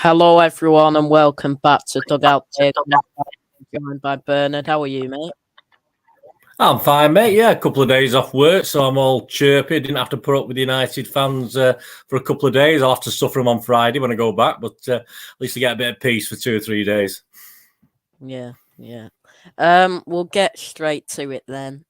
Hello, everyone, and welcome back to Dugout Take. Joined by Bernard. How are you, mate? I'm fine, mate. Yeah, a couple of days off work, so I'm all chirpy. Didn't have to put up with the United fans for a couple of days. I'll have to suffer them on Friday when I go back, but at least I get a bit of peace for 2 or 3 days. Yeah. We'll get straight to it then.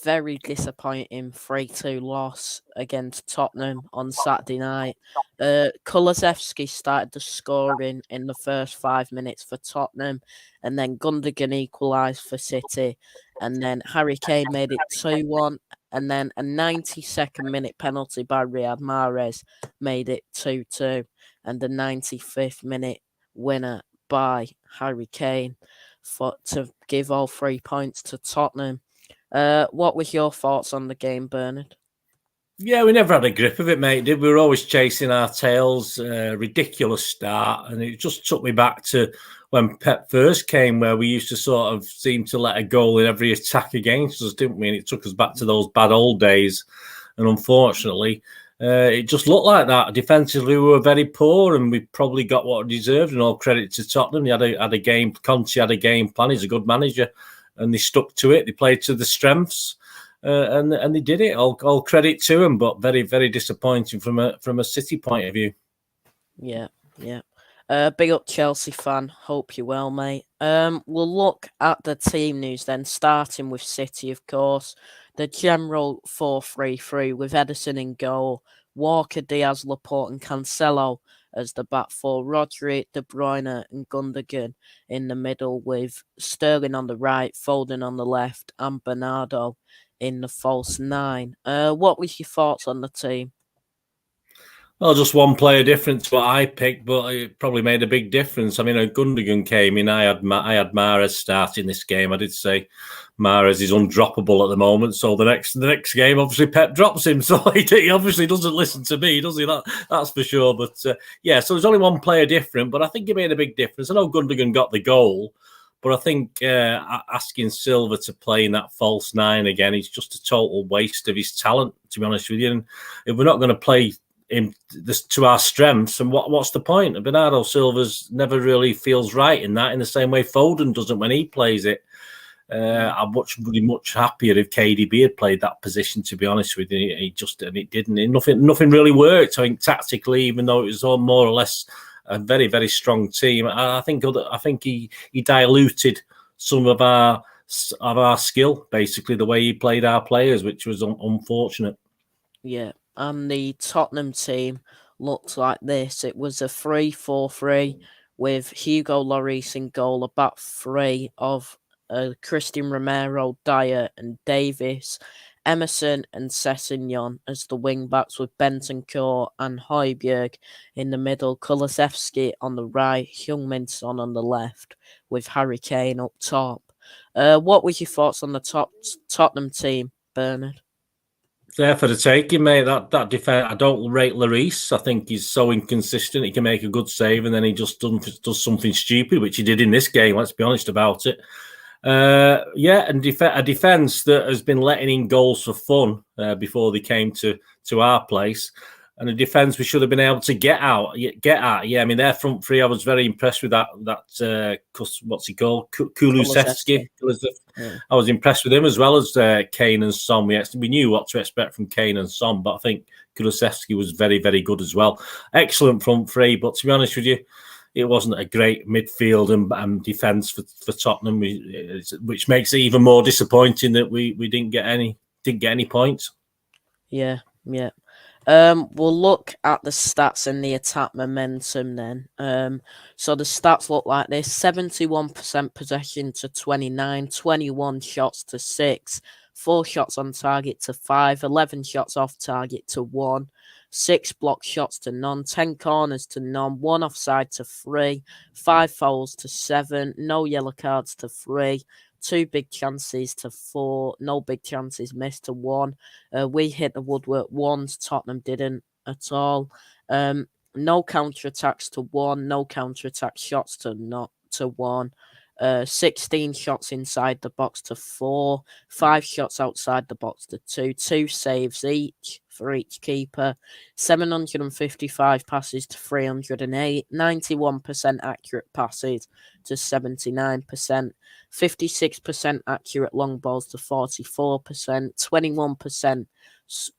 Very disappointing 3-2 loss against Tottenham on Saturday night. Kulusevski started the scoring in the first 5 minutes for Tottenham, and then Gundogan equalised for City, and then Harry Kane made it 2-1, and then a 92nd minute penalty by Riyad Mahrez made it 2-2, and the 95th minute winner by Harry Kane to give all 3 points to Tottenham. What was your thoughts on the game, Bernard? Yeah, we never had a grip of it, mate, did we? We were always chasing our tails. Ridiculous start, and it just took me back to when Pep first came, where we used to sort of seem to let a goal in every attack against us, didn't we? And it took us back to those bad old days. And unfortunately, it just looked like that. Defensively, we were very poor, and we probably got what we deserved. And all credit to Tottenham. He had a game. Conte had a game plan. He's a good manager, and they stuck to it. They played to the strengths. And they did it. All credit to them, but very, very disappointing from a City point of view. Yeah. Big up Chelsea fan. Hope you're well, mate. We'll look at the team news then, starting with City, of course. The general 4-3-3 with Ederson in goal, Walker, Diaz, Laporte, and Cancelo as the back four, Rodri, De Bruyne, and Gundogan in the middle, with Sterling on the right, Foden on the left, and Bernardo in the false nine. What was your thoughts on the team? Well, just one player difference what I picked, but it probably made a big difference. I mean, when Gundogan came in, I had Mahrez starting this game. I did say Mahrez is undroppable at the moment. So the next game, obviously Pep drops him. So he obviously doesn't listen to me, does he? That's for sure. But yeah, so there's only one player different, but I think it made a big difference. I know Gundogan got the goal, but I think asking Silva to play in that false nine again is just a total waste of his talent, to be honest with you. And if we're not going to play him to our strengths, and what's the point? Bernardo Silva's never really feels right in that, in the same way Foden doesn't when he plays it. I'm much happier if KDB had played that position, to be honest with you. And it didn't. Nothing really worked. I think tactically, even though it was all more or less a very, very strong team, I think he diluted some of our skill, basically the way he played our players, which was unfortunate. Yeah, and the Tottenham team looked like this. It was a 3-4-3 with Hugo Lloris in goal, a back three of Christian Romero, Dyer, and Davis, Emerson and Sessegnon as the wing backs, with Bentancur and Højbjerg in the middle, Kulusevski on the right, Heung-min Son on the left, with Harry Kane up top. What was your thoughts on the Tottenham team, Bernard? There for the taking, mate. That defense, I don't rate Lloris. I think he's so inconsistent. He can make a good save, and then he just does something stupid, which he did in this game. Let's be honest about it. Yeah, and a defence that has been letting in goals for fun before they came to our place, and a defence we should have been able to get at. Yeah, I mean, their front three, I was very impressed with that. What's he called? Kulusevski. Yeah. I was impressed with him, as well as Kane and Son. We knew what to expect from Kane and Son, but I think Kulusevski was very, very good as well. Excellent front three, but to be honest with you, it wasn't a great midfield and defence for Tottenham, which makes it even more disappointing that we didn't get any points. Yeah. We'll look at the stats and the attack momentum then. So the stats look like this: 71% possession to 29, 21 shots to 6, 4 shots on target to 5, 11 shots off target to 1, 6 block shots to none, 10 corners to none, 1 offside to 3, 5 fouls to 7, no yellow cards to 3, 2 big chances to 4, no big chances missed to 1. We hit the woodwork once, Tottenham didn't at all. No counter-attacks to 1, no counter-attack shots to 1. 16 shots inside the box to 4, 5 shots outside the box to 2, 2 saves each, for each keeper. 755 passes to 308. 91% accurate passes to 79%. 56% accurate long balls to 44%. 21%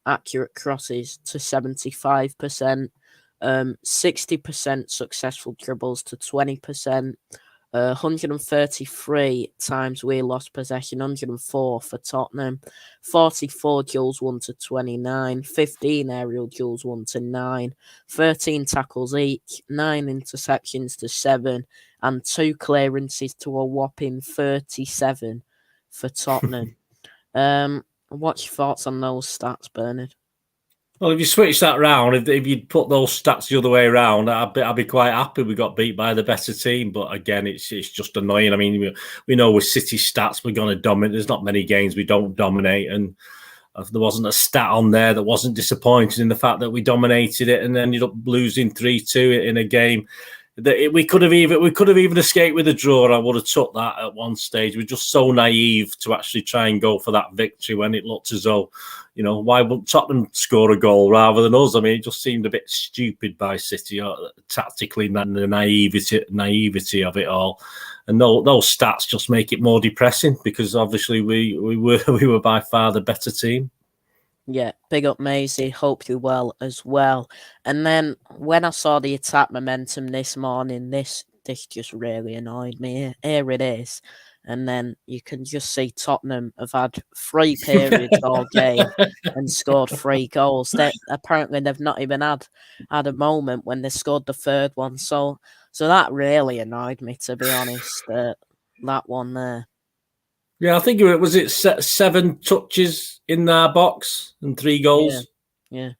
accurate crosses to 75%. 60% successful dribbles to 20%. 133 times we lost possession, 104 for Tottenham. 44 duels won to 29. 15 aerial duels won to 9. 13 tackles each. 9 interceptions to 7. And 2 clearances to a whopping 37 for Tottenham. What's your thoughts on those stats, Bernard? Well, if you switch that round, if you'd put those stats the other way around, I'd be quite happy we got beat by the better team. But again, it's just annoying. I mean, we know with City stats we're going to dominate. There's not many games we don't dominate, and there wasn't a stat on there that wasn't disappointing in the fact that we dominated it and ended up losing 3-2 in a game. We could have even escaped with a draw. I would have took that at one stage. We're just so naive to actually try and go for that victory when it looked as though, why wouldn't Tottenham score a goal rather than us? I mean, it just seemed a bit stupid by City tactically, and the naivety of it all. And those stats just make it more depressing because obviously we were by far the better team. Yeah, big up Maisie. Hope you're well as well. And then when I saw the attack momentum this morning, this just really annoyed me. Here it is. And then you can just see Tottenham have had 3 periods all game and scored 3 goals. Apparently they've not even had a moment when they scored the third one. So that really annoyed me, to be honest. That one there. Yeah, I think was it 7 touches in our box and 3 goals. Yeah.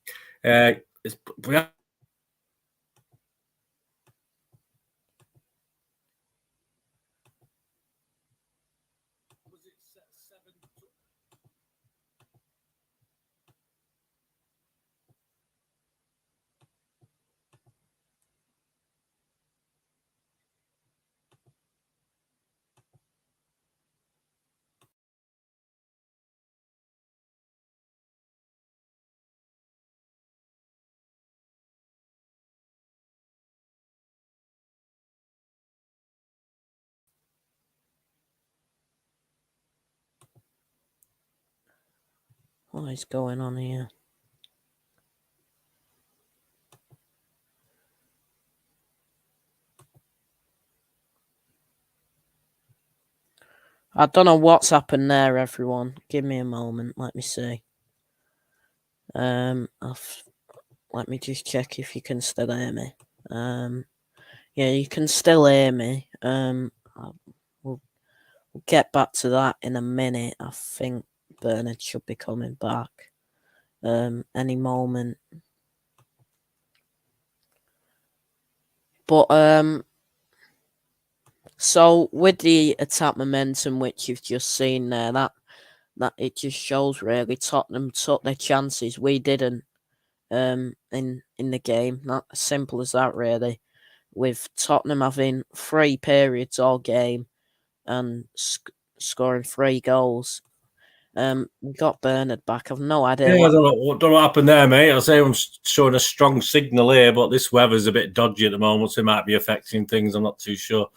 What is going on here? I don't know what's happened there, everyone. Give me a moment. Let me see. Let me just check if you can still hear me. Yeah, you can still hear me. We'll get back to that in a minute. I think Bernard should be coming back any moment. But so with the attack momentum which you've just seen there, that it just shows really Tottenham took their chances. We didn't in the game. Not as simple as that really. With Tottenham having 3 periods all game and scoring 3 goals. We got Bernard back. I've no idea. Yeah, I don't know what happened there, mate. I say I'm showing a strong signal here, but this weather's a bit dodgy at the moment, so it might be affecting things. I'm not too sure.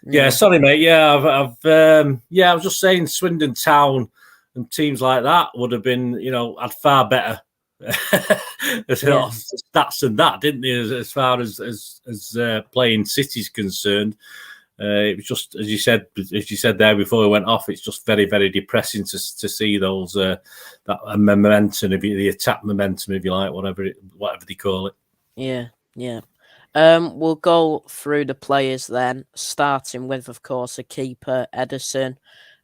Yeah, sorry, mate. Yeah, I was just saying Swindon Town and teams like that would have been, had far better stats than that, didn't they? As far as playing City's concerned. It was just as you said there before we went off. It's just very, very depressing to see those that momentum, the attack momentum, if you like, whatever they call it. Yeah. We'll go through the players then, starting with, of course, a keeper, Ederson.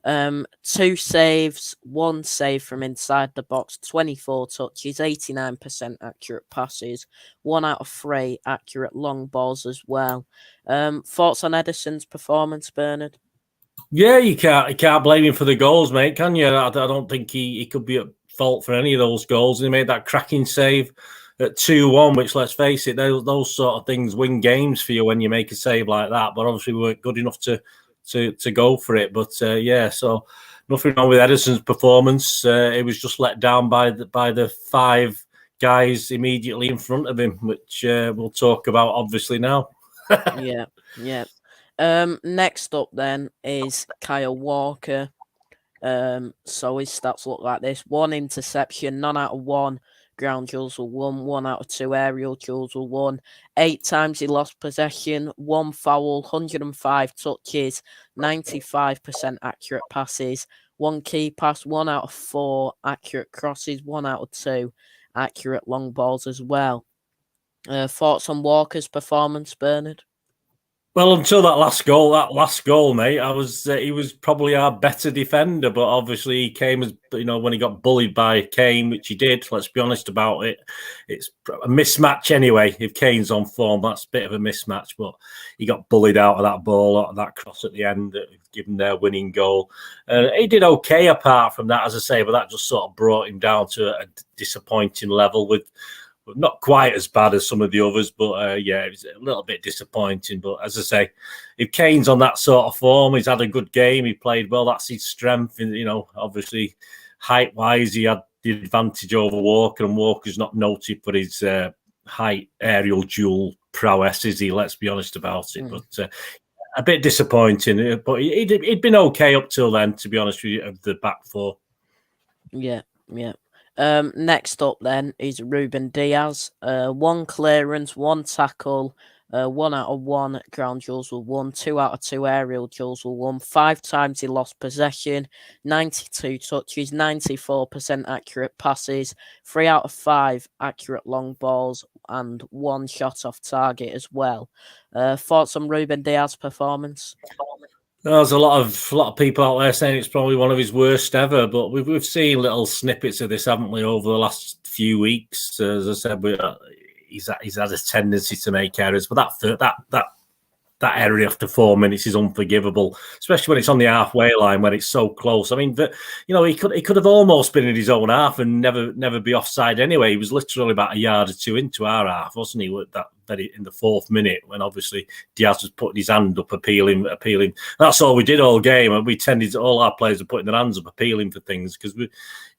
2 saves, 1 save from inside the box, 24 touches, 89% accurate passes, 1 out of 3 accurate long balls as well. Thoughts on Ederson's performance, Bernard? Yeah, you can't blame him for the goals, mate, can you? I don't think he could be at fault for any of those goals. He made that cracking save at 2-1, which, let's face it, those sort of things win games for you when you make a save like that. But obviously we weren't good enough to go for it. But so nothing wrong with Ederson's performance. It was just let down by the 5 guys immediately in front of him, which we'll talk about obviously now. Yeah. Next up then is Kyle Walker. So his stats look like this: 1 interception, none out of 1 ground duels were won, 1 out of 2 aerial duels were won. 8 times he lost possession, 1 foul, 105 touches, 95% accurate passes, 1 key pass, 1 out of 4 accurate crosses, 1 out of 2 accurate long balls as well. Thoughts on Walker's performance, Bernard? Well, until that last goal, mate, he was probably our better defender, but obviously he came as, when he got bullied by Kane, which he did. Let's be honest about it. It's a mismatch anyway. If Kane's on form, that's a bit of a mismatch, but he got bullied out of that ball, that cross at the end, given their winning goal. He did okay apart from that, as I say, but that just sort of brought him down to a disappointing level with. Not quite as bad as some of the others, but it was a little bit disappointing. But as I say, if Kane's on that sort of form, he's had a good game, he played well, that's his strength. And, obviously, height-wise, he had the advantage over Walker, and Walker's not noted for his height aerial duel prowess, is he? Let's be honest about it. But a bit disappointing. But he'd been okay up till then, to be honest with you, of the back four. Yeah. Next up then is Ruben Diaz. 1 clearance, 1 tackle, 1 out of 1 ground duels were won, 2 out of 2 aerial duels were won, 5 times he lost possession, 92 touches, 94% accurate passes, 3 out of 5 accurate long balls, and 1 shot off target as well. Thoughts on Ruben Diaz's performance? There's a lot of people out there saying it's probably one of his worst ever, but we've seen little snippets of this, haven't we, over the last few weeks? As I said, he's had a tendency to make errors, but that error after 4 minutes is unforgivable, especially when it's on the halfway line when it's so close. I mean, he could have almost been in his own half and never be offside anyway. He was literally about a yard or two into our half, wasn't he? That very in the 4th minute when obviously Diaz was putting his hand up, appealing. That's all we did all game, and all our players were putting their hands up, appealing for things because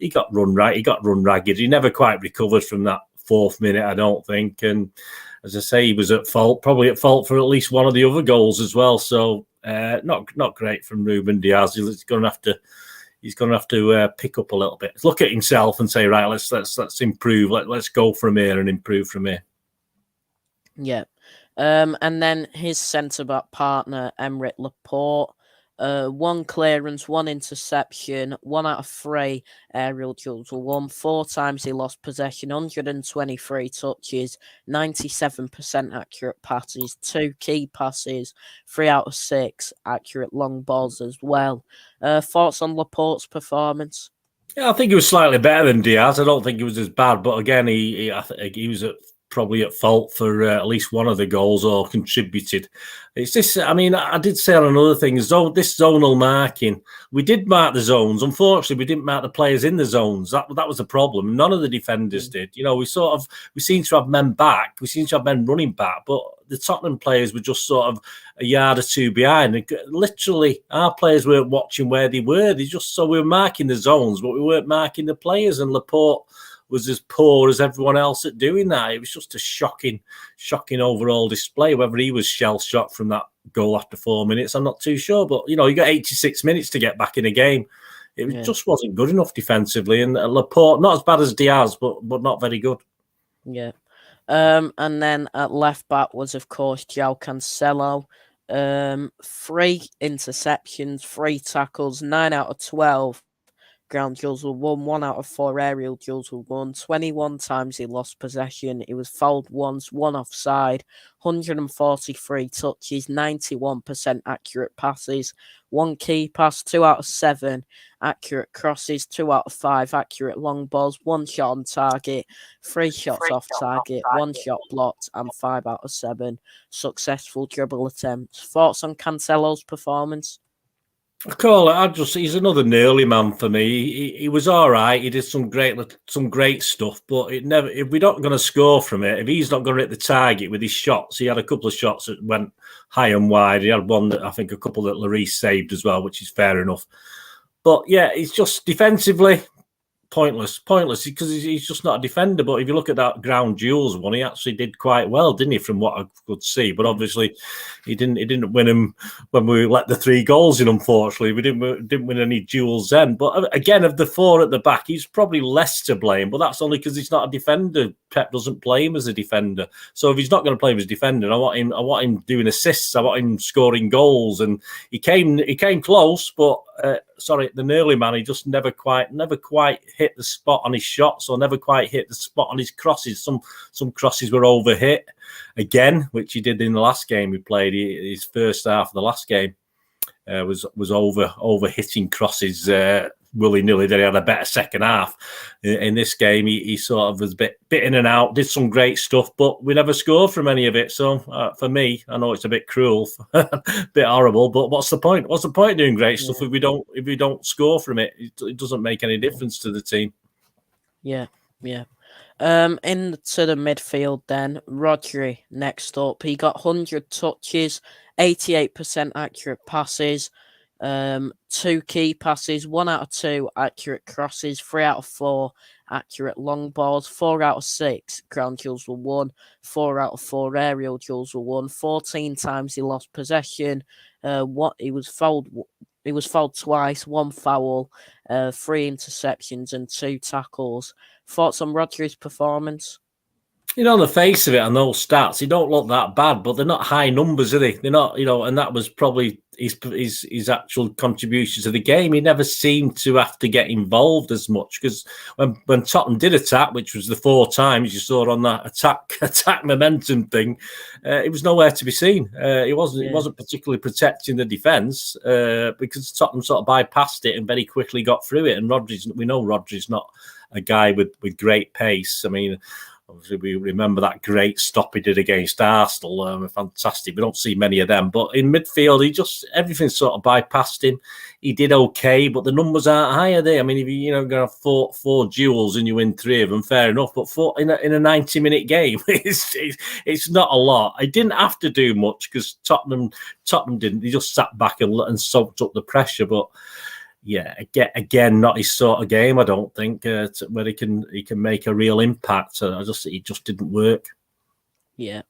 he got run ragged. He never quite recovered from that 4th minute, I don't think, and. As I say, he was probably at fault for at least one of the other goals as well. So not great from Ruben Diaz. He's going to have to pick up a little bit. Look at himself and say, right, let's improve. Let's go from here and improve from here. Yeah. And then his centre-back partner, Emerick Laporte, 1 clearance, 1 interception, 1 out of 3 aerial duels were won, 4 times he lost possession, 123 touches, 97% accurate passes, 2 key passes, 3 out of 6 accurate long balls as well. Thoughts on Laporte's performance? Yeah, I think he was slightly better than Diaz. I don't think he was as bad, but again, he was probably at fault for at least one of the goals or contributed. It's this. I mean, I did say on another thing, this zonal marking. We did mark the zones. Unfortunately, we didn't mark the players in the zones. That was the problem. None of the defenders did. We seem to have men back. We seem to have men running back, but the Tottenham players were just sort of a yard or two behind. And literally, our players weren't watching where they were. We were marking the zones, but we weren't marking the players. And Laporte was as poor as everyone else at doing that. It was just a shocking overall display. Whether he was shell-shocked from that goal after 4 minutes, I'm not too sure. But, you got 86 minutes to get back in a game. It just wasn't good enough defensively. And Laporte, not as bad as Diaz, but not very good. Yeah. And then at left-back was, of course, João Cancelo. 3 interceptions, 3 tackles, 9 out of 12 ground duels were won, 1 out of 4 aerial duels were won, 21 times he lost possession, he was fouled once, 1 offside, 143 touches, 91% accurate passes, 1 key pass, 2 out of 7 accurate crosses, 2 out of 5 accurate long balls, 1 shot on target, 3 shots off target, 1 shot blocked, and 5 out of 7 successful dribble attempts. Thoughts on Cancelo's performance? He's another nearly man for me. He was all right. He did some great stuff, but if we're not going to score from it, if he's not going to hit the target with his shots, he had a couple of shots that went high and wide. He had one that I think a couple that Lloris saved as well, which is fair enough. But yeah, it's just defensively pointless because he's just not a defender. But if you look at that ground duels one, he actually did quite well, didn't he? From what I could see, but obviously he didn't win him when we let the 3 goals in. Unfortunately, we didn't win any duels then. But again, of the 4 at the back, he's probably less to blame. But that's only because he's not a defender. Pep doesn't play him as a defender. So if he's not going to play him as a defender, I want him doing assists. I want him scoring goals. And he came close, but the Nurley man, he just never quite hit the spot on his shots, or never quite hit the spot on his crosses. Some crosses were overhit again, which he did in the last game we played. His first half of the last game was over hitting crosses willy-nilly. That he had a better second half. In this game, he sort of was a bit in and out, did some great stuff, but we never scored from any of it. So for me, I know it's a bit cruel, a bit horrible, but what's the point? What's the point of doing great stuff if we don't score from it? It doesn't make any difference to the team. Yeah. Into the midfield then, Rodri next up. He got 100 touches, 88% accurate passes, 2 key passes, 1 out of 2 accurate crosses, 3 out of 4 accurate long balls, 4 out of 6 ground duels were won, 4 out of 4 aerial duels were won, 14 times he lost possession, he was fouled twice, 1 foul, 3 interceptions and 2 tackles. Thoughts on Rodri's performance? On the face of it, on those stats, they don't look that bad, but they're not high numbers, are they? They're not, and that was probably his actual contribution to the game. He never seemed to have to get involved as much, because when Tottenham did attack, which was the 4 times you saw on that attack momentum thing, it was nowhere to be seen. He wasn't particularly protecting the defence because Tottenham sort of bypassed it and very quickly got through it. And we know Rodri's not a guy with great pace. I mean, obviously, we remember that great stop he did against Arsenal. Fantastic. We don't see many of them. But in midfield, everything sort of bypassed him. He did okay, but the numbers aren't high, are they? I mean, if you're going to have four duels and you win 3 of them, fair enough. But in a 90-minute game, it's not a lot. I didn't have to do much because Tottenham didn't. He just sat back and soaked up the pressure. But yeah, again, not his sort of game. I don't think where he can make a real impact. It just didn't work. Yeah.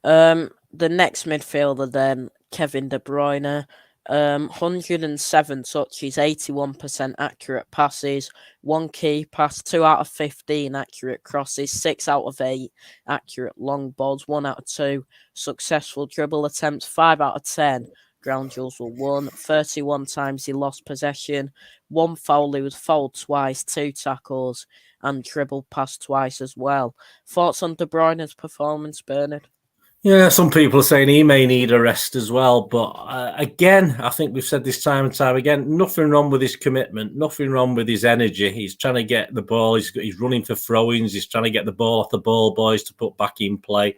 The next midfielder then, Kevin De Bruyne, 107 touches, 81% accurate passes, 1 key pass, 2 out of 15 accurate crosses, 6 out of 8 accurate long balls, 1 out of 2 successful dribble attempts, 5 out of 10 ground duels were won, 31 times he lost possession, 1 foul, he was fouled twice, 2 tackles, and dribbled past twice as well. Thoughts on De Bruyne's performance, Bernard? Yeah, some people are saying he may need a rest as well. But again, I think we've said this time and time again, nothing wrong with his commitment, nothing wrong with his energy. He's trying to get the ball, he's running for throw-ins, he's trying to get the ball off the ball boys to put back in play.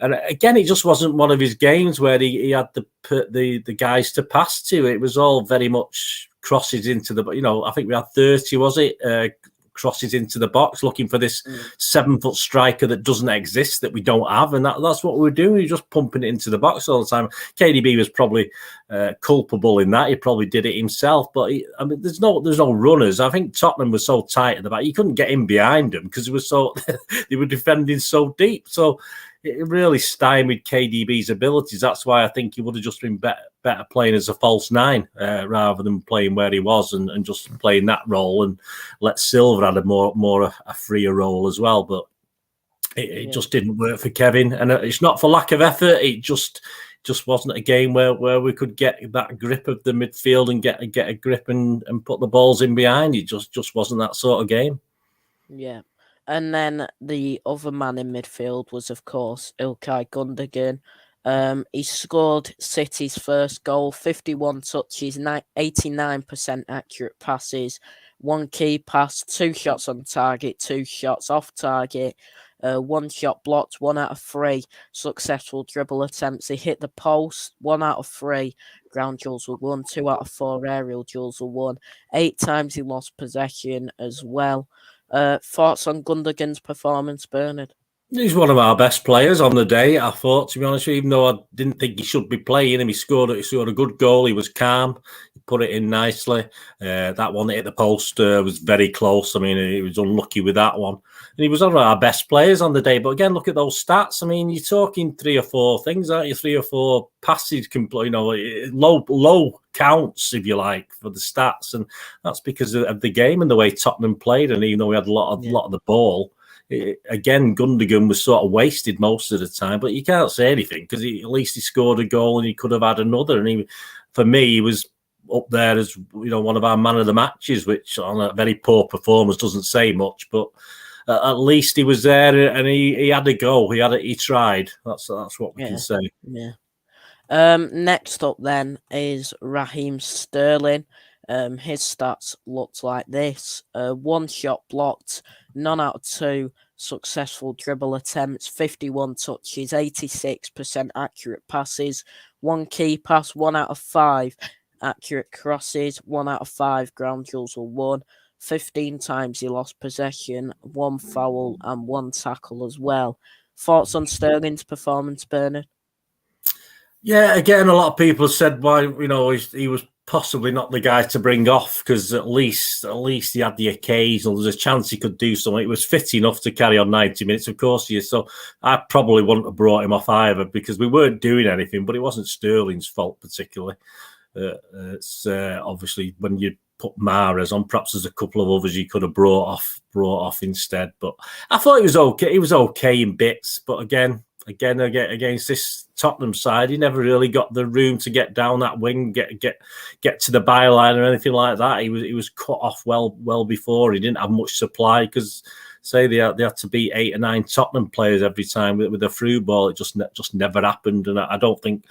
And again, it just wasn't one of his games where he had the guys to pass to. It was all very much crosses into the, I think we had 30, was it? Crosses into the box, looking for this 7-foot striker that doesn't exist, that we don't have, and that's what we're doing. We're just pumping it into the box all the time. KDB was probably culpable in that. He probably did it himself, but there's no runners. I think Tottenham was so tight at the back, you couldn't get in behind them because they were defending so deep. So it really stymied KDB's abilities. That's why I think he would have just been better playing as a false 9 rather than playing where he was and just playing that role, and let Silva had a more a freer role as well. But it just didn't work for Kevin, and it's not for lack of effort. It just wasn't a game where we could get that grip of the midfield and get a grip and put the balls in behind. It just wasn't that sort of game. Yeah. And then the other man in midfield was, of course, Ilkay Gundogan. He scored City's first goal, 51 touches, 89% accurate passes, 1 key pass, 2 shots on target, 2 shots off target, 1 shot blocked, 1 out of 3 successful dribble attempts. He hit the post, 1 out of 3 ground duels were won, 2 out of 4 aerial duels were won, 8 times he lost possession as well. Thoughts on Gundogan's performance, Bernard? He's one of our best players on the day, I thought, to be honest with you, even though I didn't think he should be playing him. He scored a good goal. He was calm. He put it in nicely. That one that hit the post was very close. I mean, he was unlucky with that one. And he was one of our best players on the day. But again, look at those stats. I mean, you're talking 3 or 4 things, aren't you? 3 or 4 passes, low counts, if you like, for the stats. And that's because of the game and the way Tottenham played. And even though we had a lot of the ball, again, Gundogan was sort of wasted most of the time, but you can't say anything because at least he scored a goal and he could have had another. And for me, he was up there as one of our man of the matches, which on a very poor performance doesn't say much, but at least he was there and he had a go. He tried. That's what we can say. Yeah. Next up then is Raheem Sterling. His stats looked like this: 1 shot blocked, none out of 2 successful dribble attempts, 51 touches, 86% accurate passes, 1 key pass, 1 out of 5 accurate crosses, 1 out of 5 ground duels were won. 15 times he lost possession, 1 foul and 1 tackle as well. Thoughts on Sterling's performance, Bernard? Yeah, again, a lot of people have said why he was possibly not the guy to bring off because at least he had the occasional. There's a chance he could do something. It was fit enough to carry on 90 minutes, of course he is. So I probably wouldn't have brought him off either because we weren't doing anything. But it wasn't Sterling's fault particularly. It's obviously when you put Mahrez on, perhaps there's a couple of others you could have brought off instead. But I thought he was okay. He was okay in bits, but again against this Tottenham side, he never really got the room to get down that wing, get to the byline or anything like that. He was cut off well before. He didn't have much supply because say they had to beat 8 or 9 Tottenham players every time with a through ball. It just never happened, and I don't think.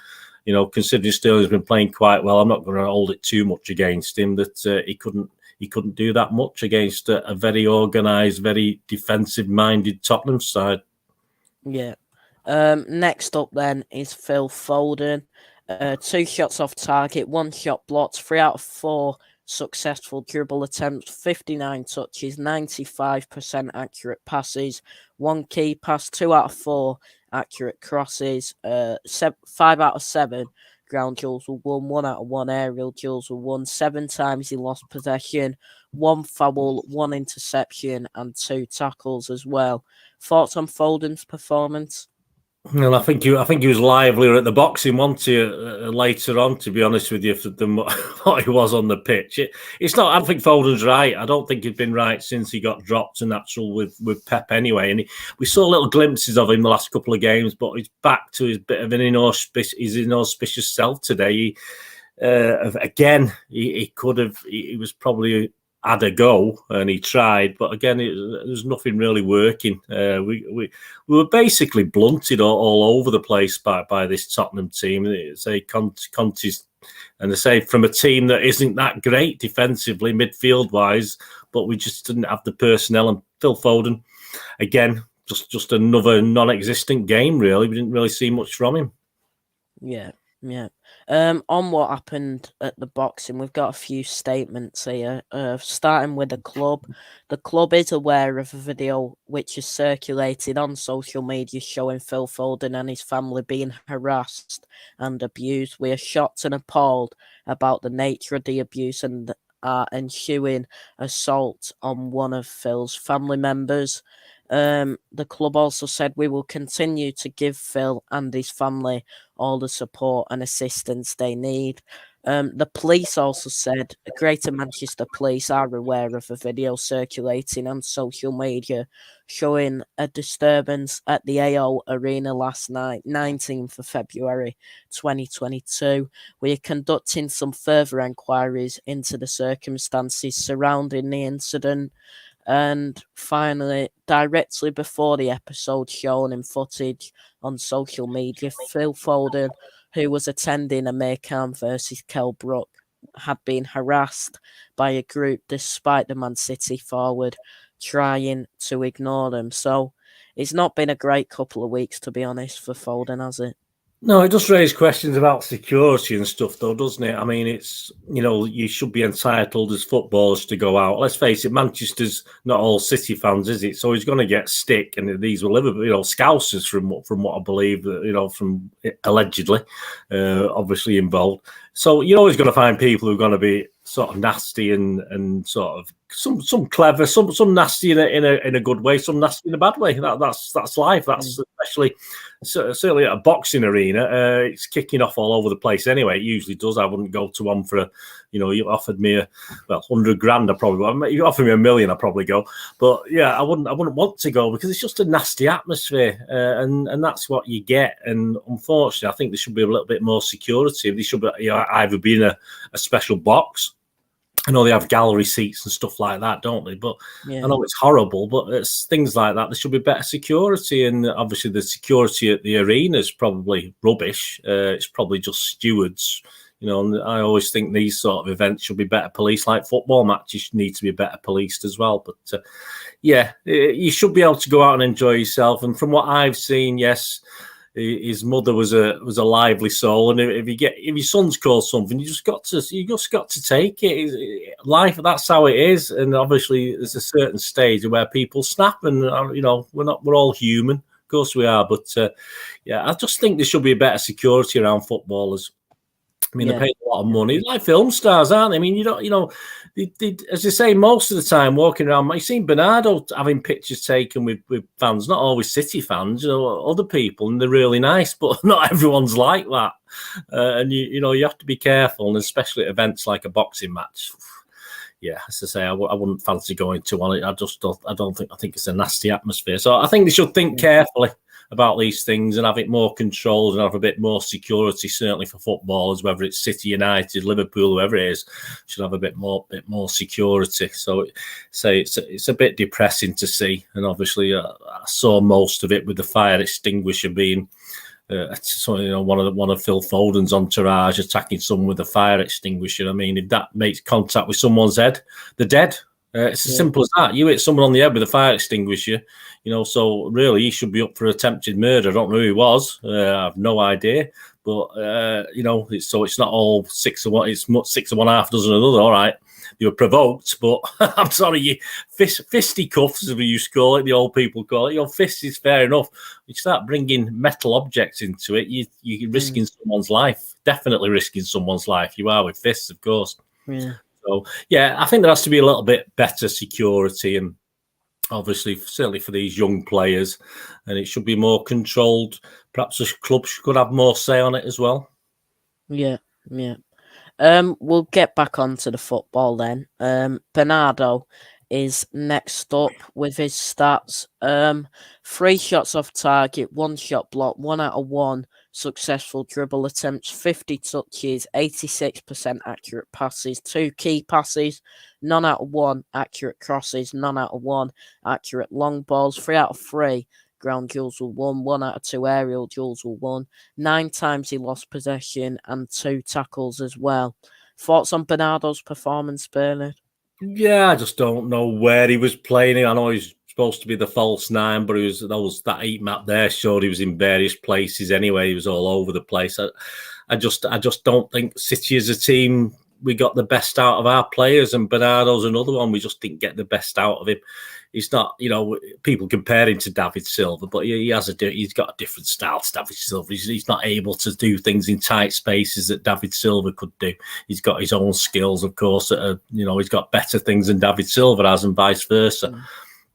Considering Sterling's been playing quite well, I'm not going to hold it too much against him that he couldn't do that much against a very organised, very defensive-minded Tottenham side. Yeah. Next up then is Phil Foden. 2 shots off target, 1 shot blocked, 3 out of 4 successful dribble attempts, 59 touches, 95% accurate passes, 1 key pass, 2 out of 4 accurate crosses, 5 out of 7 ground duels were won, 1 out of 1 aerial duels were won, 7 times he lost possession, 1 foul, 1 interception, and 2 tackles as well. Thoughts on Foden's performance? Well, I think he was livelier at the boxing, wasn't he, later on, to be honest with you, than what he was on the pitch. It's not. I think Foden's right. I don't think he's been right since he got dropped to natural with Pep anyway. And we saw little glimpses of him the last couple of games, but he's back to his bit of an inauspicious self today. He could have. He was probably had a go and he tried, but again, there's nothing really working. We were basically blunted all over the place by this Tottenham team. Say Conte's, and they say from a team that isn't that great defensively, midfield wise, but we just didn't have the personnel. And Phil Foden, again, just another non-existent game. Really, we didn't really see much from him. Yeah. On what happened at the boxing, we've got a few statements here. Starting with the club. The club is aware of a video which is circulated on social media showing Phil Foden and his family being harassed and abused. We are shocked and appalled about the nature of the abuse and ensuing assault on one of Phil's family members. The club also said we will continue to give Phil and his family all the support and assistance they need. The police also said Greater Manchester Police are aware of a video circulating on social media showing a disturbance at the AO Arena last night, 19th of February 2022. We are conducting some further inquiries into the circumstances surrounding the incident. And finally, directly before the episode shown in footage on social media, Phil Foden, who was attending a Maycam versus Kell Brook, had been harassed by a group despite the Man City forward trying to ignore them. So it's not been a great couple of weeks, to be honest, for Foden, has it? No, it does raise questions about security and stuff, though, doesn't it? I mean, it's, you should be entitled as footballers to go out. Let's face it, Manchester's not all City fans, is it? So he's going to get stick, and these were Liverpool, Scousers from what I believe, from allegedly, obviously involved. So you're always going to find people who are going to be sort of nasty and sort of some clever, some nasty in a good way, some nasty in a bad way. That's life. That's especially certainly at a boxing arena. It's kicking off all over the place anyway. It usually does. I wouldn't go to one for you offered me $100,000. I probably you offered me $1 million. I probably go. But yeah, I wouldn't want to go because it's just a nasty atmosphere, and that's what you get. And unfortunately, I think there should be a little bit more security. They should be either be in a special box. I know they have gallery seats and stuff like that, don't they? But I know it's horrible, but it's things like that. There should be better security, and obviously the security at the arena is probably rubbish. It's probably just stewards, and I always think these sort of events should be better policed, like football matches need to be better policed as well. But you should be able to go out and enjoy yourself. And from what I've seen, yes, his mother was a lively soul, and if your son's called something, you just got to take it. Life, that's how it is. And obviously, there's a certain stage where people snap, and we're all human, of course we are. But I just think there should be a better security around footballers. I mean, they pay a lot of money. They're like film stars, aren't they? I mean, they, as they say, most of the time walking around, you've seen Bernardo having pictures taken with fans, not always City fans, other people, and they're really nice, but not everyone's like that. And you have to be careful, and especially at events like a boxing match. Yeah, as I say, I wouldn't fancy going to one. I think it's a nasty atmosphere. So I think they should think carefully about these things and have it more controlled and have a bit more security, certainly for footballers, whether it's City, United, Liverpool, whoever it is, should have a bit more security. So it's a bit depressing to see. And obviously I saw most of it with the fire extinguisher being one of Phil Foden's entourage attacking someone with a fire extinguisher. I mean, if that makes contact with someone's head, they're dead. It's as simple as that. You hit someone on the head with a fire extinguisher, so really he should be up for attempted murder. I don't know who he was. I have no idea. But, it's not all 6 of one. It's 6 of one, half dozen another. All right. They were provoked, but I'm sorry, you fisticuffs, as we used to call it, the old people call it. Your fist is fair enough. You start bringing metal objects into it, you're risking someone's life. Definitely risking someone's life. You are with fists, of course. Yeah. So, I think there has to be a little bit better security, and obviously, certainly for these young players, and it should be more controlled. Perhaps the club could have more say on it as well. Yeah. We'll get back onto the football then. Bernardo is next up with his stats. 3 shots off target, 1 shot block, 1 out of 1 successful dribble attempts, 50 touches, 86% accurate passes, 2 key passes, none out of 1 accurate crosses, none out of 1 accurate long balls, 3 out of 3 ground duels were won, 1 out of 2 aerial duels were won, 9 times he lost possession, and 2 tackles as well. Thoughts on Bernardo's performance, Bernard? Yeah, I just don't know where he was playing. I know he's supposed to be the false 9, but that heat map there showed he was in various places anyway. He was all over the place. I just don't think City as a team, we got the best out of our players, and Bernardo's another one. We just didn't get the best out of him. He's not, people compare him to David Silva, but he's got a different style to David Silva. He's not able to do things in tight spaces that David Silva could do. He's got his own skills, of course. He's got better things than David Silva has, and vice versa.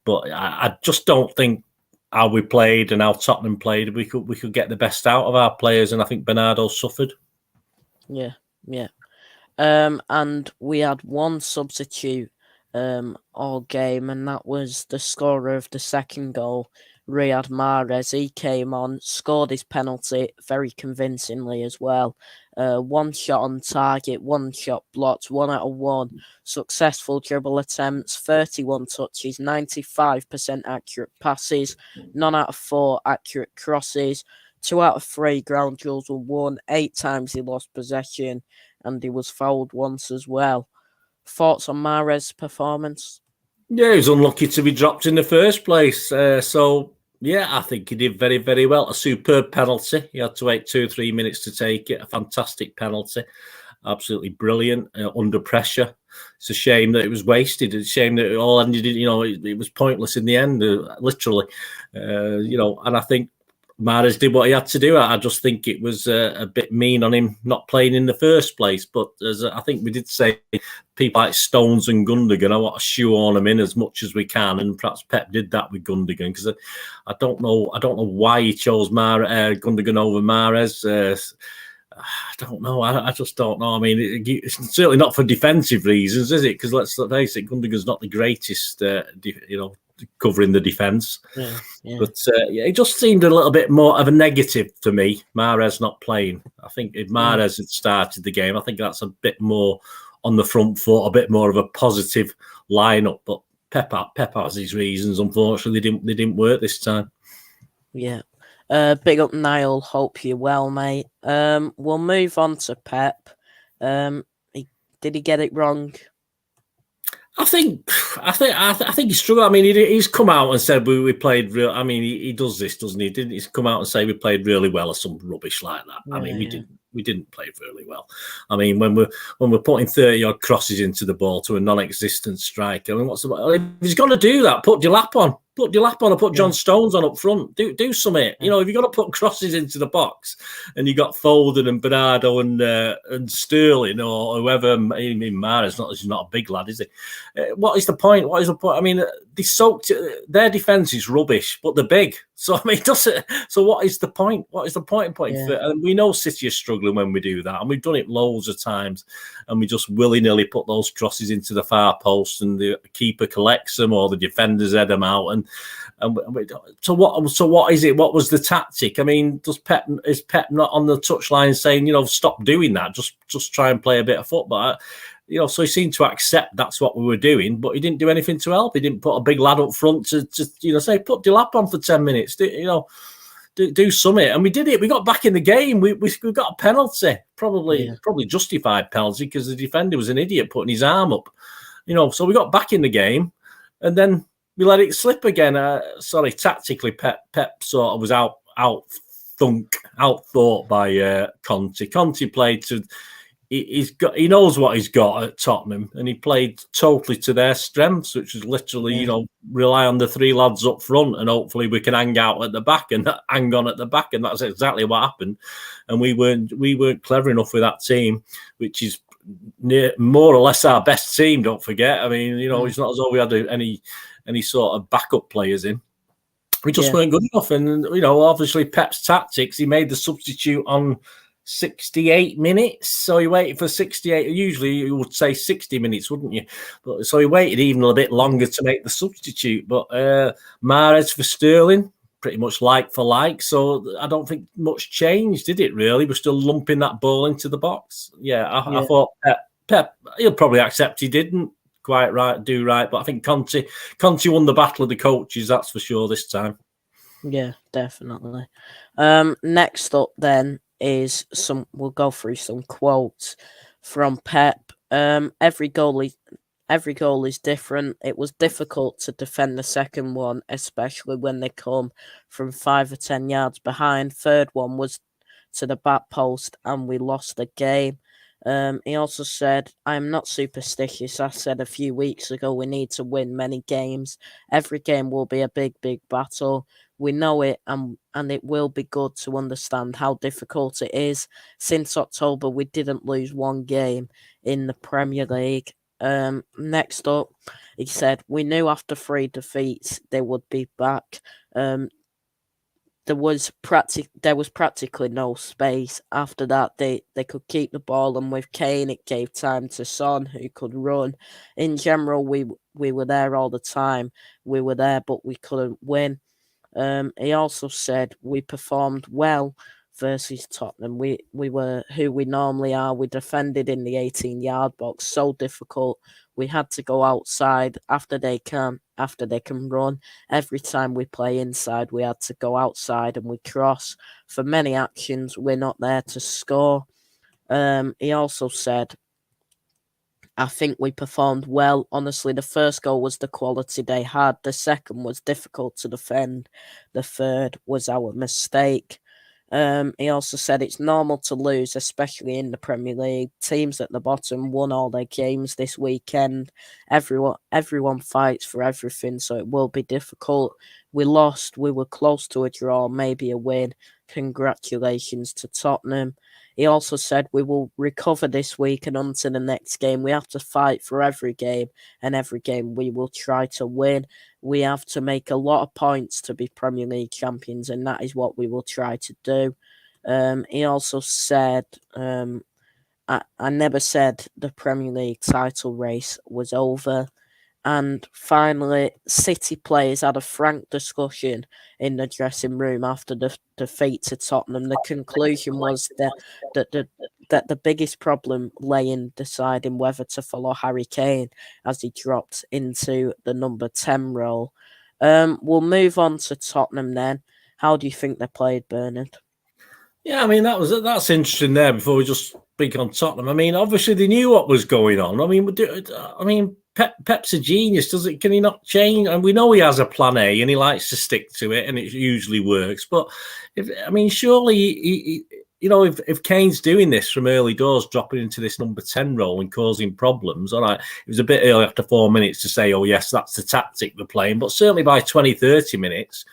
But I just don't think how we played and how Tottenham played, we could get the best out of our players, and I think Bernardo suffered. Yeah. And we had 1 substitute all game, and that was the scorer of the second goal, Riyad Mahrez. He came on, scored his penalty very convincingly as well. 1 shot on target, 1 shot blocked, 1 out of 1 successful dribble attempts, 31 touches, 95% accurate passes, none out of 4 accurate crosses, 2 out of 3 ground duels were won, 8 times he lost possession, and he was fouled once as well. Thoughts on Mahrez's performance? Yeah, he was unlucky to be dropped in the first place. So Yeah, I think he did very, very well. A superb penalty. He had to wait 2 or 3 minutes to take it. A fantastic penalty. Absolutely brilliant under pressure. It's a shame that it was wasted. It's a shame that it all ended. It was pointless in the end, literally. And I think Mahrez did what he had to do. I just think it was a bit mean on him not playing in the first place. But as I think we did say, people like Stones and Gundogan, I want to shoehorn them in as much as we can, and perhaps Pep did that with Gundogan, because I don't know why he chose Gundogan over Mahrez. I don't know. I just don't know. I mean, it's certainly not for defensive reasons, is it? Because let's face it, Gundogan's not the greatest, covering the defence. Yeah. But it just seemed a little bit more of a negative to me, Mahrez not playing. I think if Mahrez had started the game, I think that's a bit more on the front foot, a bit more of a positive lineup. But Pep has his reasons. Unfortunately, they didn't work this time. Yeah. Big up Niall. Hope you're well, mate. We'll move on to Pep. Did he get it wrong? I think he struggled. I mean, he's come out and said we played real. I mean, he does this, doesn't he? Didn't he come out and say we played really well or some rubbish like that? Yeah, I mean, we didn't play really well. I mean, when we're putting 30-odd crosses into the ball to a non-existent striker, I mean, if he's going to do that, put Delap on. Put Delap on or put John Stones on up front. Do something. If you're going to put crosses into the box and you got Foden and Bernardo and Sterling or whoever, even Mahrez, he's not a big lad, is he? What is the point? I mean, their defence is rubbish, but they're big. So I mean, so what is the point? What is the point in putting? And we know City are struggling when we do that, and we've done it loads of times, and we just willy-nilly put those crosses into the far post, and the keeper collects them, or the defenders head them out, so what is it? What was the tactic? I mean, is Pep not on the touchline saying, stop doing that? Just try and play a bit of football. So he seemed to accept that's what we were doing, but he didn't do anything to help. He didn't put a big lad up front to say, put Delap on for 10 minutes. Do something. And we did it. We got back in the game. We got a penalty, probably justified penalty, because the defender was an idiot putting his arm up. So we got back in the game, and then we let it slip again. Tactically, Pep sort of was outthought by Conte. Conte played to. He knows what he's got at Tottenham, and he played totally to their strengths, which is literally, rely on the 3 lads up front, and hopefully we can hang out at the back and hang on at the back, and that's exactly what happened. And we weren't clever enough with that team, which is more or less our best team. Don't forget. I mean, it's not as though we had any sort of backup players in. We just weren't good enough, and obviously Pep's tactics. He made the substitute on 68 minutes, so he waited for 68. Usually you would say 60 minutes, wouldn't you? But so he waited even a bit longer to make the substitute. But Mahrez for Sterling, pretty much like for like. So I don't think much changed, did it? Really, we're still lumping that ball into the box. I thought Pep he'll probably accept he didn't quite do right, but I think Conte won the battle of the coaches, that's for sure this time. Yeah, definitely. Next up then is we'll go through some quotes from Pep. Every goal is different. It was difficult to defend the second one, especially when they come from 5 or 10 yards behind. Third one was to the back post, and we lost the game. He also said, I am not superstitious. I said a few weeks ago we need to win many games. Every game will be a big, big battle. We know it, and it will be good to understand how difficult it is. Since October, we didn't lose one game in the Premier League. Next up, he said, we knew after 3 defeats they would be back. There was practically no space. After that, they could keep the ball, and with KANE, it gave time to Son, who could run. In general, we were there all the time. We were there, but we couldn't win. He also said we performed well versus Tottenham. We were who we normally are. We defended in the 18-yard box. So difficult. We had to go outside after they can run. Every time we play inside, we had to go outside and we cross. For many actions, we're not there to score. He also said, I think we performed well. Honestly, the first goal was the quality they had. The second was difficult to defend. The third was our mistake. He also said it's normal to lose, especially in the Premier League. Teams at the bottom won all their games this weekend. Everyone fights for everything, so it will be difficult. We lost. We were close to a draw, maybe a win. Congratulations to Tottenham. He also said we will recover this week and on to the next game. We have to fight for every game, and every game we will try to win. We have to make a lot of points to be Premier League champions, and that is what we will try to do. He also said, I never said the Premier League title race was over. And finally, City players had a frank discussion in the dressing room after the defeat to Tottenham. The conclusion was that the biggest problem lay in deciding whether to follow Harry Kane as he dropped into the number 10 role. We'll move on to Tottenham then. How do you think they played, Bernard? Yeah, I mean that's interesting there. Before we just speak on Tottenham, I mean, obviously they knew what was going on. I mean, Pep's a genius. Can he not change? And we know he has a plan A, and he likes to stick to it, and it usually works. But surely if Kane's doing this from early doors, dropping into this number 10 role and causing problems, all right, it was a bit early after 4 minutes to say, oh yes, that's the tactic they're playing. But certainly by 20, 30 minutes.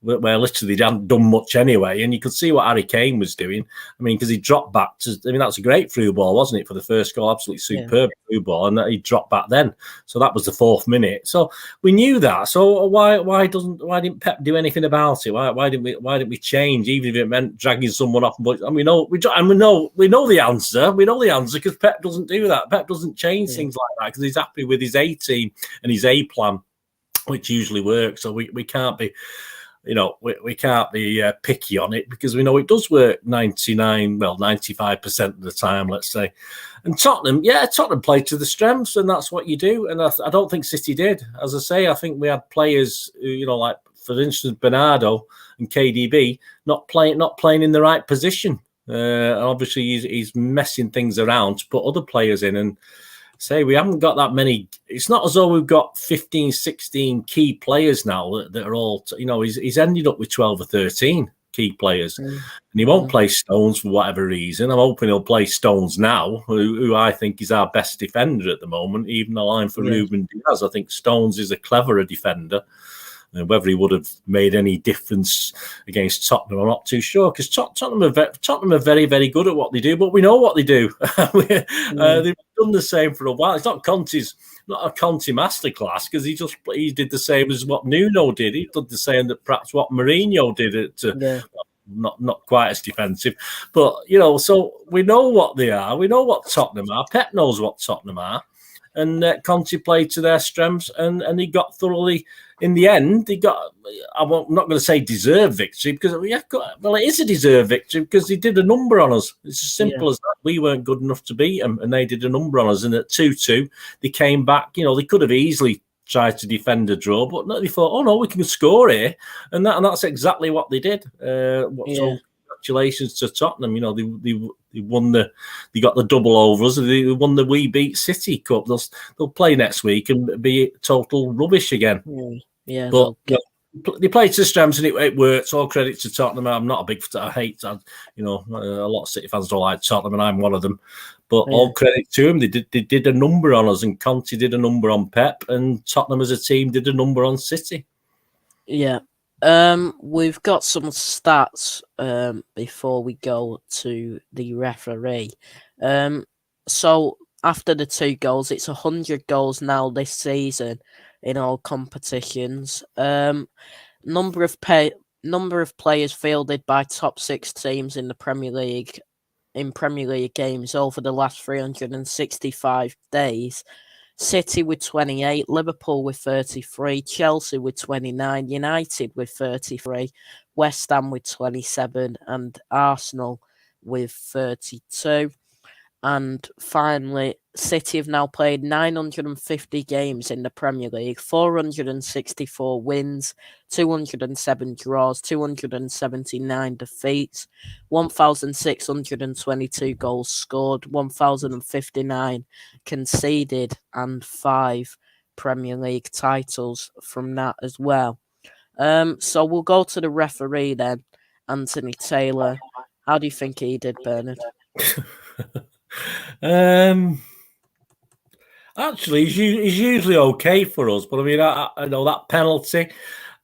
Where literally they hadn't done much anyway, and you could see what Harry Kane was doing. I mean, because he dropped back to, that's a great through ball, wasn't it, for the first goal? Absolutely superb through ball, and he dropped back then. So that was the 4th minute. So we knew that. So why didn't Pep do anything about it? Why didn't we change, even if it meant dragging someone off? But we know the answer. We know the answer because Pep doesn't do that. Pep doesn't change things like that because he's happy with his A team and his A plan, which usually works. So we can't be. We can't be picky on it because we know it does work 95% of the time, let's say. And Tottenham played to the strengths, and that's what you do. And I don't think City did. As I say, I think we had players, like, for instance, Bernardo and KDB not playing in the right position. And obviously, he's messing things around to put other players in. And say we haven't got that many. It's not as though we've got 15, 16 key players now that are all, he's ended up with 12 or 13 key players. And he won't play Stones for whatever reason. I'm hoping he'll play Stones now, who I think is our best defender at the moment, even a line for Ruben Diaz. I think Stones is a cleverer defender. Whether he would have made any difference against Tottenham, I'm not too sure, because Tottenham are very, very good at what they do, but we know what they do. They've done the same for a while. It's not a Conte masterclass, because he did the same as what Nuno did. He did the same that perhaps what Mourinho did not quite as defensive, but so we know what they are. We know what Tottenham are. Pep knows what Tottenham are. And Conte played to their strengths, and he got thoroughly. In the end, he got. I'm not going to say deserved victory because it is a deserved victory because he did a number on us. It's as simple as that. We weren't good enough to beat them, and they did a number on us. And at 2-2, they came back. They could have easily tried to defend a draw, but they thought, oh no, we can score here, and that's exactly what they did. So congratulations to Tottenham. They won they got the double over us. They won the We Beat City Cup. They'll play next week and be total rubbish again. But they played to strengths and it works. All credit to Tottenham. I'm not a big fan. I hate that. A lot of City fans don't like Tottenham, and I'm one of them. But all credit to them. They did a number on us, and Conte did a number on Pep, and Tottenham as a team did a number on City. Yeah. We've got some stats before we go to the referee. So after the 2 goals, it's 100 goals now this season in all competitions. Number of players fielded by top 6 teams in the Premier League games over the last 365 days. City with 28, Liverpool with 33, Chelsea with 29, United with 33, West Ham with 27, and Arsenal with 32. And finally, City have now played 950 games in the Premier League, 464 wins, 207 draws, 279 defeats, 1,622 goals scored, 1,059 conceded, and 5 Premier League titles from that as well. So we'll go to the referee then, Anthony Taylor. How do you think he did, Bernard? Actually, he's usually okay for us, but I mean, I know that penalty.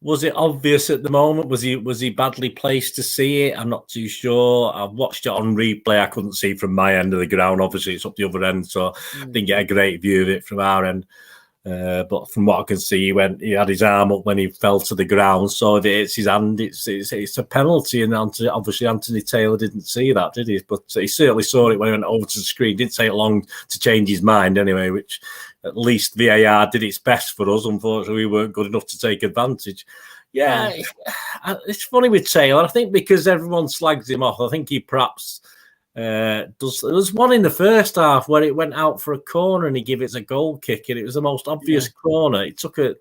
Was it obvious at the moment? Was he badly placed to see it? I'm not too sure. I've watched it on replay. I couldn't see from my end of the ground. Obviously, it's up the other end, so I didn't get a great view of it from our end. But from what I can see, he had his arm up when he fell to the ground. So if it hits his hand, it's a penalty. And obviously Anthony Taylor didn't see that, did he? But he certainly saw it when he went over to the screen. Didn't take long to change his mind anyway, which at least VAR did its best for us. Unfortunately, we weren't good enough to take advantage. Yeah, it's funny with Taylor. I think because everyone slags him off, I think he perhaps does. There was one in the first half where it went out for a corner and he gave it a goal kick, and it was the most obvious corner. It took a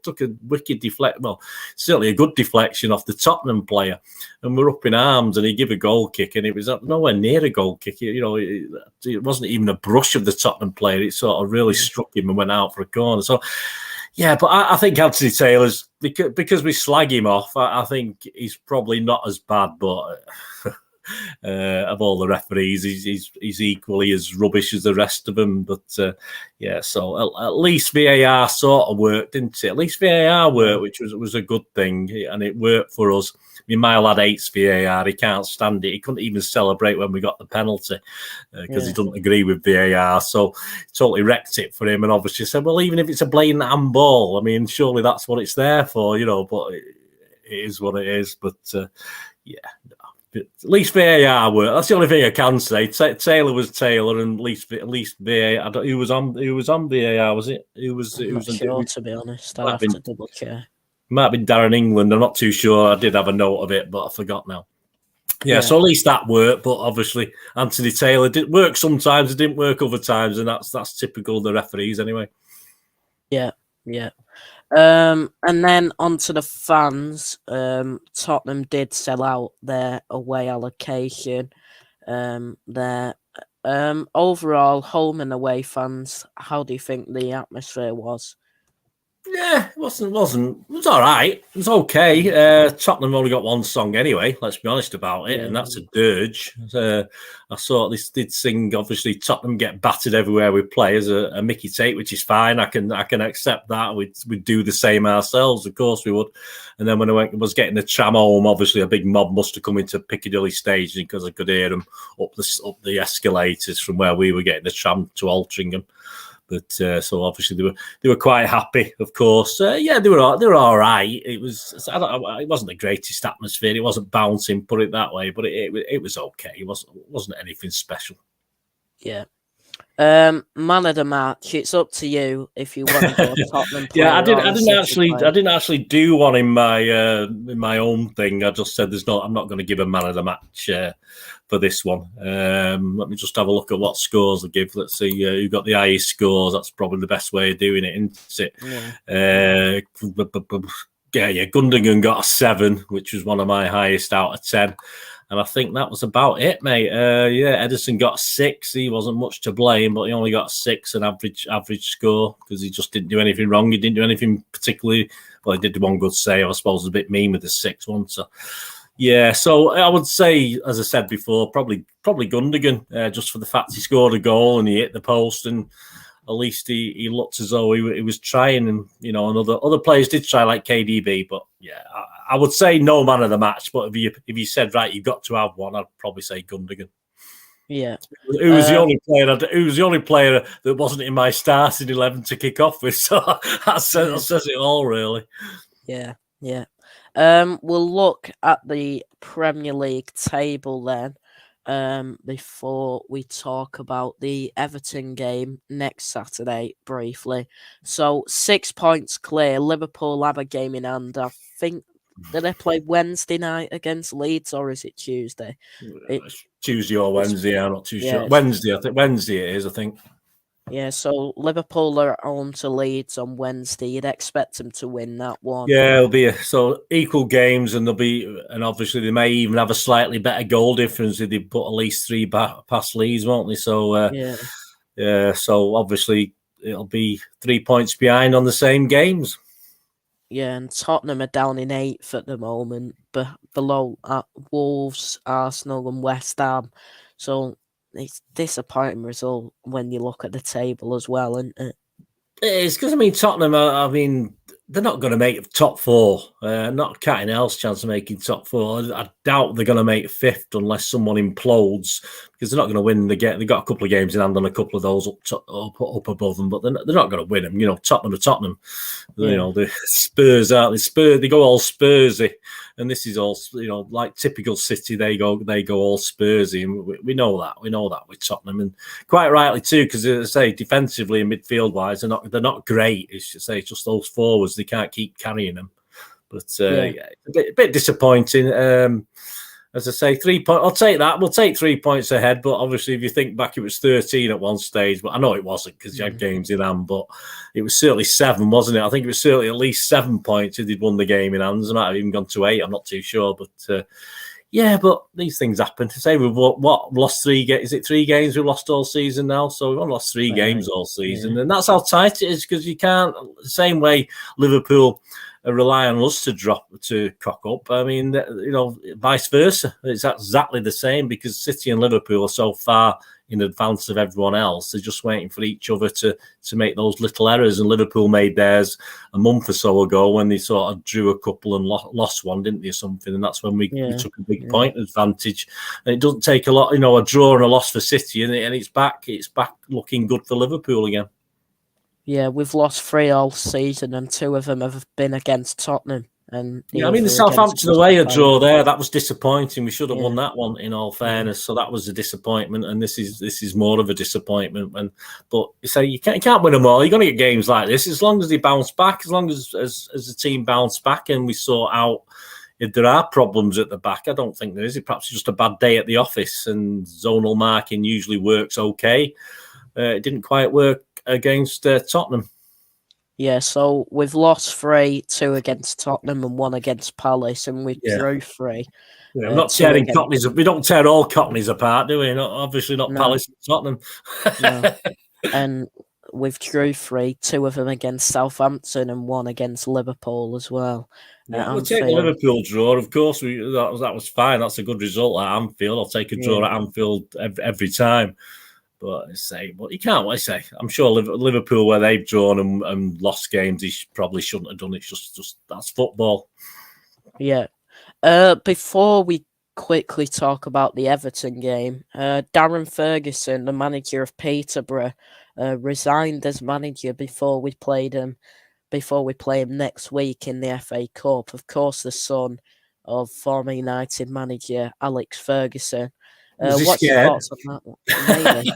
wicked deflect. Well, certainly a good deflection off the Tottenham player, and we're up in arms, and he gave a goal kick, and it was nowhere near a goal kick. It wasn't even a brush of the Tottenham player. It sort of really struck him and went out for a corner. So. Yeah, but I think Anthony Taylor's, because we slag him off, I think he's probably not as bad, but of all the referees, he's equally as rubbish as the rest of them. But so at least VAR sort of worked, didn't it? At least VAR worked, which was a good thing, and it worked for us. I mean, my lad hates VAR. He can't stand it. He couldn't even celebrate when we got the penalty because he doesn't agree with VAR. So totally wrecked it for him, and obviously said, well, even if it's a blatant handball, I mean, surely that's what it's there for, But it is what it is. But at least VAR worked. That's the only thing I can say. Taylor was Taylor, and at least VAR. Who was on VAR? Was it? Who was? I'm not sure, to be honest. I'll have to double check. Might have been Darren England. I'm not too sure. I did have a note of it, but I forgot now. Yeah, so at least that worked. But obviously, Anthony Taylor did work sometimes. It didn't work other times, and that's typical of the referees anyway. Yeah. And then onto the fans. Tottenham did sell out their away allocation. Overall, home and away fans, how do you think the atmosphere was? Yeah, it wasn't. It was all right. It was okay. Tottenham only got one song anyway. Let's be honest about it, and that's a dirge. I saw this did sing. Obviously, Tottenham get battered everywhere we play as a Mickey Tate, which is fine. I can accept that. We'd do the same ourselves, of course we would. And then when I was getting the tram home, obviously a big mob must have come into Piccadilly Station because I could hear them up the escalators from where we were getting the tram to Altrincham. But so obviously they were quite happy, of course. They were all right. It wasn't the greatest atmosphere. It wasn't bouncing, put it that way. But it was okay. It wasn't anything special. Yeah. Man of the match. It's up to you if you want to go Tottenham player. Yeah, I didn't actually do one in my own thing. I just said I'm not going to give a man of the match for this one. Let me just have a look at what scores they give. Let's see who got the highest scores. That's probably the best way of doing it, isn't it? Yeah. Gundogan got a 7, which was one of my highest out of 10. And I think that was about it, mate. Edison got 6. He wasn't much to blame, but he only got 6, an average score, because he just didn't do anything wrong. He didn't do anything particularly. Well, he did one good save. I suppose it was a bit mean with the 6th one. So, yeah. So I would say, as I said before, probably Gundogan, just for the fact he scored a goal and he hit the post, and at least he looked as though he was trying. And and other players did try, like KDB, but yeah. I would say no man of the match, but if you said right, you've got to have one, I'd probably say Gundogan. Yeah, who was the only player that wasn't in my starting 11 to kick off with? So that says it all, really. Yeah. We'll look at the Premier League table then. Before we talk about the Everton game next Saturday briefly. So 6 points clear. Liverpool have a game in hand. I think Do they play Wednesday night against Leeds, or is it Tuesday? Tuesday or Wednesday, I'm not too sure. Yeah, Wednesday, I think. Wednesday it is, I think. yeah. So Liverpool are home to Leeds on Wednesday. You'd expect them to win that one. Yeah, it'll be so equal games, and and obviously they may even have a slightly better goal difference if they put at least 3 past Leeds, won't they? So yeah, so obviously it'll be 3 points behind on the same games. Yeah, and Tottenham are down in 8th at the moment, but below Wolves, Arsenal, and West Ham. So it's a disappointing result when you look at the table as well, isn't it? It's because Tottenham. They're not going to make top 4. Not KANE else chance of making top 4. I doubt they're going to make 5th unless someone implodes, because they're not going to win the game. They've got a couple of games in hand on a couple of those up above them, but they're not going to win them. Tottenham are Tottenham. Yeah. The Spurs aren't they? Spurs, they go all Spursy, and this is all like typical City. They go all Spursy, and we know that. We know that with Tottenham, and quite rightly too, because as I say, defensively and midfield wise, they're not great. It's just those forwards, they can't keep carrying them. But yeah, a bit disappointing. As I say, 3 points. I'll take that. We'll take 3 points ahead. But obviously, if you think back, it was 13 at one stage. But I know it wasn't, because you had games in hand. But it was certainly 7, wasn't it? I think it was certainly at least 7 points if they'd won the game in hands. It might have even gone to 8. I'm not too sure. But yeah, but these things happen. To say we've lost 3 games. Is it 3 games we've lost all season now? So we've only lost 3 games all season. And that's how tight it is, because you can't, the same way Liverpool rely on us to cock up. Vice versa. It's exactly the same, because City and Liverpool are so far in advance of everyone else. They're just waiting for each other to make those little errors. And Liverpool made theirs a month or so ago when they sort of drew a couple and lost one, didn't they, or something? And that's when we took a big point advantage. And it doesn't take a lot, a draw and a loss for City, and it's back looking good for Liverpool again. Yeah, we've lost 3 all season, and 2 of them have been against Tottenham. And the Southampton away a draw there, that was disappointing. We should have won that one, in all fairness. So that was a disappointment, and this is more of a disappointment. But you say you can't win them all. You're going to get games like this, as long as they bounce back, as long as the team bounce back, and we sort out if there are problems at the back. I don't think there is. Perhaps just a bad day at the office, and zonal marking usually works okay. It didn't quite work against Tottenham. Yeah, so we've lost 3, 2 against Tottenham and 1 against Palace, and we drew 3. Yeah, not tearing Cockneys. We don't tear all Cockneys apart, do we? Obviously not Palace and Tottenham. No. And we've drew 3, 2 of them against Southampton and 1 against Liverpool as well. Yeah, we'll take the Liverpool draw. Of course, that was fine. That's a good result at Anfield. I'll take a draw at Anfield every time. But you can't. I'm sure Liverpool, where they've drawn and lost games, he probably shouldn't have done it. It's just that's football. Yeah. Before we quickly talk about the Everton game, Darren Ferguson, the manager of Peterborough, resigned as manager before we play him next week in the FA Cup. Of course, the son of former United manager Alex Ferguson. What's your thoughts on that one? Maybe.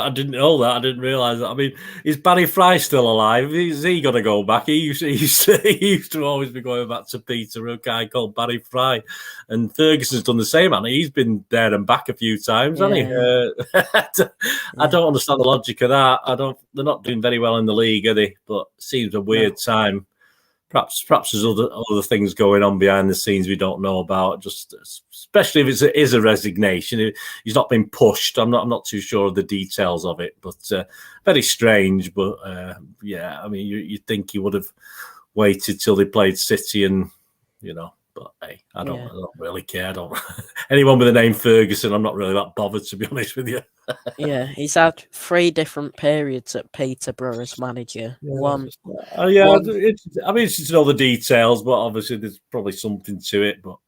I didn't know that. I didn't realise that. Is Barry Fry still alive? Is he going to go back? He used to always be going back to Peter, a guy called Barry Fry. And Ferguson's done the same, hasn't he? He's been there and back a few times, hasn't he? I don't understand the logic of that. They're not doing very well in the league, are they? But it seems a weird time. Perhaps there's other things going on behind the scenes we don't know about. Just especially if it is a resignation, he's not been pushed. I'm not too sure of the details of it, but very strange. But you'd think he would have waited till they played City, and But hey, I don't really care. I don't. Anyone with the name Ferguson, I'm not really that bothered, to be honest with you. Yeah, he's had 3 different periods at Peterborough as manager. I'm interested to know the details, but obviously there's probably something to it. But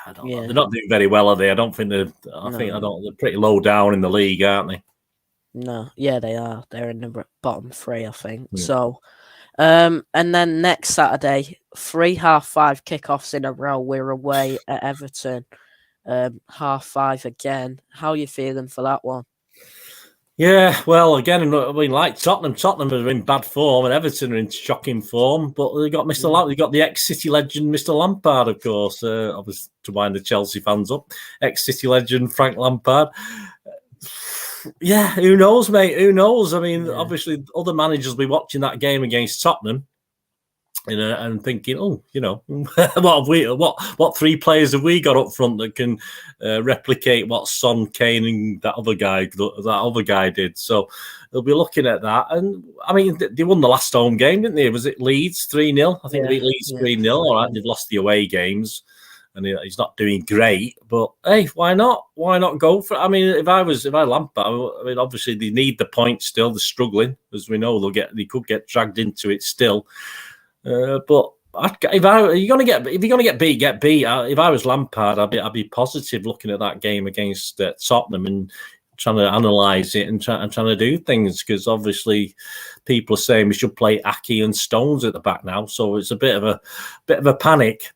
I don't know. They're not doing very well, are they? I don't think they're. They're pretty low down in the league, aren't they? No, yeah, they are. They're in the bottom 3, I think. Yeah. So. And then next Saturday, 3 5:30 kickoffs in a row. We're away at Everton, 5:30 again. How are you feeling for that one? Yeah, well, again, I mean, like Tottenham are in bad form, and Everton are in shocking form. But they got Mr. They got the ex-City legend, Mr. Lampard, of course. Obviously, to wind the Chelsea fans up, ex-City legend Frank Lampard. Yeah, who knows, mate? Who knows? I mean, obviously, other managers will be watching that game against Tottenham, and thinking, oh, what have we? What three players have we got up front that can replicate what Son, Kane, and that other guy did? So they'll be looking at that. And I mean, they won the last home game, didn't they? Was it Leeds 3-0? I think they beat Leeds 3-0. All right, they've lost the away games, and he's not doing great. But hey, why not? Why not go for it? I mean, if I Lampard, I mean, obviously they need the points still. They're struggling, as we know. They could get dragged into it still. But if you're gonna get beat, get beat. If I was Lampard, I'd be positive looking at that game against Tottenham and trying to analyse it and trying to do things, because obviously people are saying we should play Aki and Stones at the back now. So it's a bit of a panic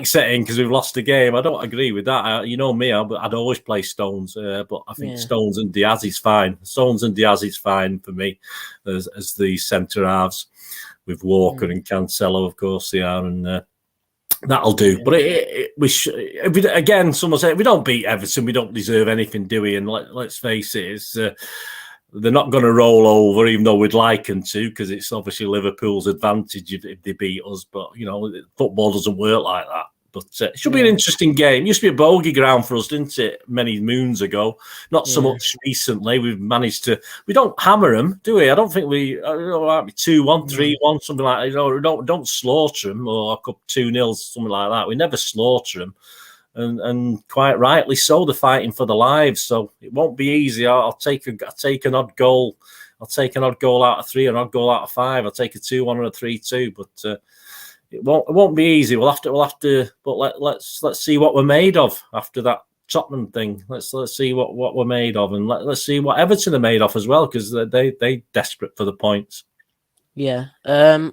setting because we've lost the game. I don't agree with that. You know me, I'd always play Stones, but I think Stones and Diaz is fine. Stones and Diaz is fine for me as the centre halves. With Walker and Cancelo, of course, they are, and that'll do. But again, someone said, if we don't beat Everton, we don't deserve anything, do we? And let's face it, they're not going to roll over, even though we'd like them to, because it's obviously Liverpool's advantage if they beat us. But, football doesn't work like that. But it should be an interesting game. It used to be a bogey ground for us, didn't it, many moons ago? Not so much recently. We've managed to... We don't hammer them, do we? I don't think we... 2-1, 3-1, something like that. Don't slaughter them, or a couple 2-0, something like that. We never slaughter them. And quite rightly so, they're fighting for their lives. So it won't be easy. I'll take an odd goal. I'll take an odd goal out of 3, an odd goal out of 5. I'll take a 2-1 and a 3-2. But... It won't be easy. We'll have to. But let's see what we're made of after that Tottenham thing. Let's see what we're made of, and let's see what Everton are made of as well, because they desperate for the points. Yeah.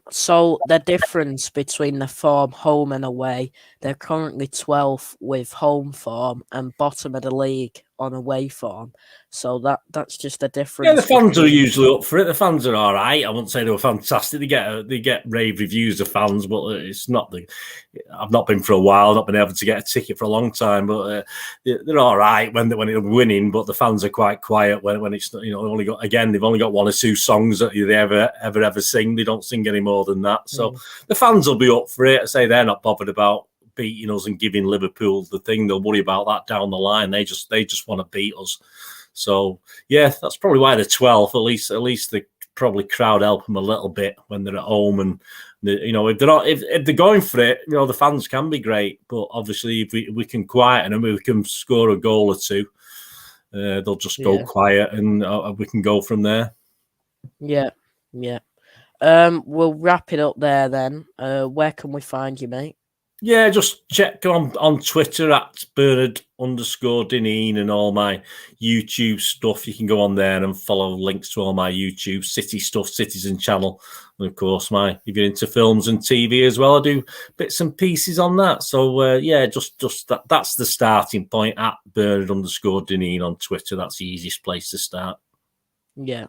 So the difference between the form home and away, they're currently 12th with home form and bottom of the league on away form. So that's just a difference. Yeah, the fans are usually up for it. The fans are all right. I wouldn't say they were fantastic. They get rave reviews of fans, but it's not I've not been for a while. Not been able to get a ticket for a long time, but they're all right when they're winning. But the fans are quite quiet when it's they've only got 1 or 2 songs that they ever sing. They don't sing any more than that. So the fans will be up for it. I say they're not bothered about beating us and giving Liverpool the thing. They'll worry about that down the line. They just want to beat us. So yeah, that's probably why they're 12th. At least the probably crowd help them a little bit when they're at home, and if they're going for it, the fans can be great. But obviously, if we can quieten them, we can score a goal or 2. They'll just go quiet, and we can go from there. Yeah. We'll wrap it up there then. Where can we find you, mate? Yeah, just check on Twitter at Bernard_Dineen and all my YouTube stuff. You can go on there and follow links to all my YouTube City stuff, Citizen channel. And of course, if you're into films and TV as well, I do bits and pieces on that. So just that's the starting point at Bernard_Dineen on Twitter. That's the easiest place to start. Yeah.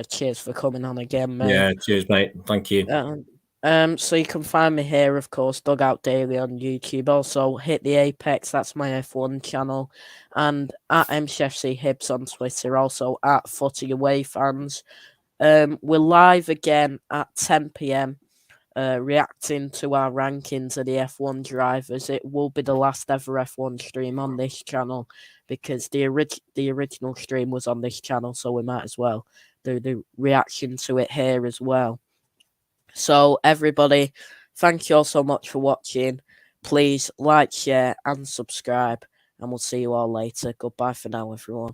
Cheers for coming on again, mate. Yeah, cheers, mate. Thank you. So you can find me here, of course, Dugout Daily on YouTube. Also, hit the Apex, that's my F1 channel, and at MCFC Hibs on Twitter. Also at Footy Away Fans. We're live again at 10 p.m. Reacting to our rankings of the F1 drivers. It will be the last ever F1 stream on this channel because the original stream was on this channel, so we might as well do the reaction to it here as well. So everybody, thank you all so much for watching. Please like, share and subscribe, and we'll see you all later. Goodbye for now, everyone.